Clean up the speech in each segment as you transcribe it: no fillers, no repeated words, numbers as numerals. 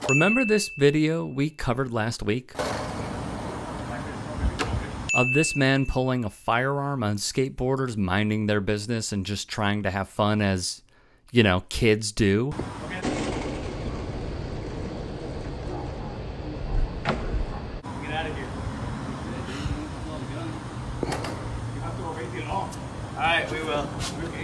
Remember this video we covered last week? Of this man pulling a firearm on skateboarders minding their business and just trying to have fun as, you know, kids do? Get out of here. You have to obey the law. Alright, we will.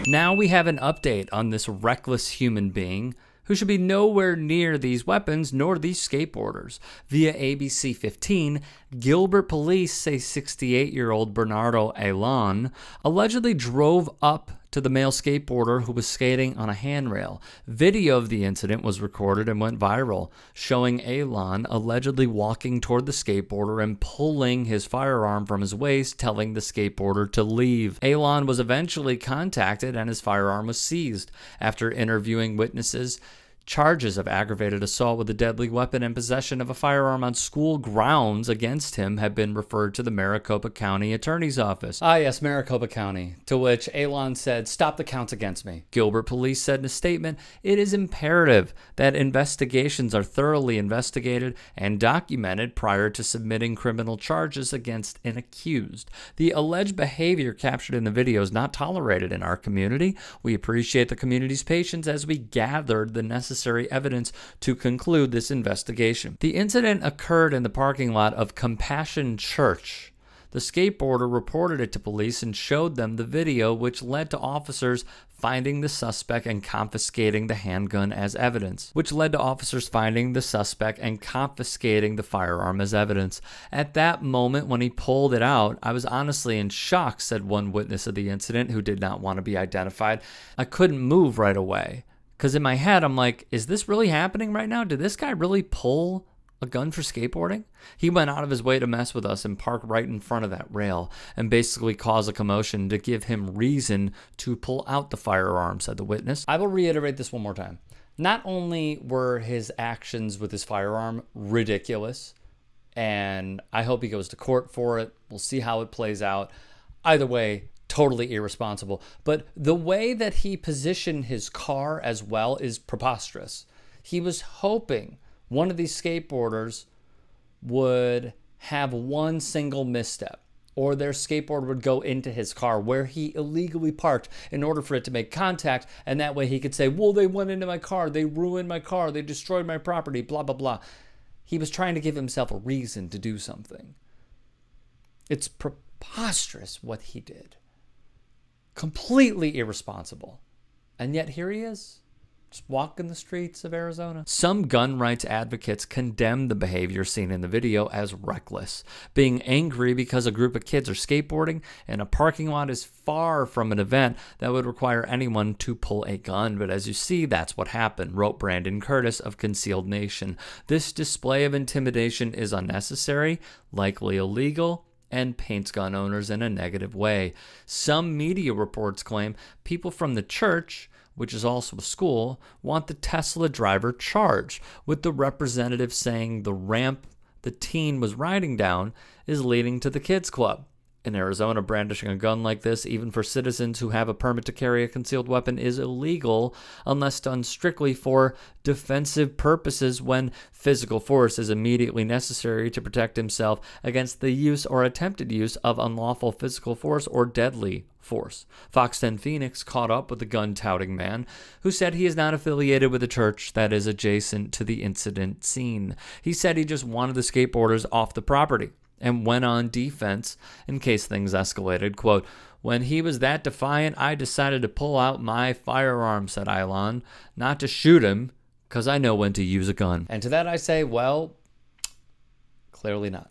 Now we have an update on this reckless human being who should be nowhere near these weapons nor these skateboarders. Via ABC 15, Gilbert police say 68-year-old Bernardo Alon allegedly drove up to the male skateboarder who was skating on a handrail. Video of the incident was recorded and went viral, showing Alon allegedly walking toward the skateboarder and pulling his firearm from his waist, telling the skateboarder to leave. Alon was eventually contacted and his firearm was seized. After interviewing witnesses, charges of aggravated assault with a deadly weapon and possession of a firearm on school grounds against him have been referred to the Maricopa County Attorney's Office. Ah yes, Maricopa County, to which Alon said, "Stop the counts against me." Gilbert police said in a statement, "It is imperative that investigations are thoroughly investigated and documented prior to submitting criminal charges against an accused. The alleged behavior captured in the video is not tolerated in our community. We appreciate the community's patience as we gathered the necessary evidence to conclude this investigation." The incident occurred in the parking lot of Compassion Church. The skateboarder reported it to police and showed them the video, which led to officers finding the suspect and confiscating the handgun as evidence. At that moment when he pulled it out, I was honestly in shock, said one witness of the incident who did not want to be identified. "I couldn't move right away. Because in my head, I'm like, is this really happening right now? Did this guy really pull a gun for skateboarding? He went out of his way to mess with us and park right in front of that rail and basically cause a commotion to give him reason to pull out the firearm," said the witness. I will reiterate this one more time. Not only were his actions with his firearm ridiculous, and I hope he goes to court for it. We'll see how it plays out. Either way, totally irresponsible. But the way that he positioned his car as well is preposterous. He was hoping one of these skateboarders would have one single misstep, or their skateboard would go into his car where he illegally parked in order for it to make contact, and that way he could say, well, they went into my car, they ruined my car, they destroyed my property, blah, blah, blah. He was trying to give himself a reason to do something. It's preposterous what he did. Completely irresponsible. And yet here he is, just walking the streets of Arizona. Some gun rights advocates condemn the behavior seen in the video as reckless. Being angry because a group of kids are skateboarding in a parking lot is far from an event that would require anyone to pull a gun. But as you see, that's what happened, wrote Brandon Curtis of Concealed Nation. This display of intimidation is unnecessary, likely illegal, and paints gun owners in a negative way. Some media reports claim people from the church, which is also a school, want the Tesla driver charged, with the representative saying the ramp the teen was riding down is leading to the kids club. In Arizona, brandishing a gun like this, even for citizens who have a permit to carry a concealed weapon, is illegal unless done strictly for defensive purposes when physical force is immediately necessary to protect himself against the use or attempted use of unlawful physical force or deadly force. Fox 10 Phoenix caught up with the gun-touting man, who said he is not affiliated with a church that is adjacent to the incident scene. He said he just wanted the skateboarders off the property and went on defense in case things escalated. Quote, "When he was that defiant, I decided to pull out my firearm," said Alon, "not to shoot him, because I know when to use a gun." And to that I say, well, clearly not.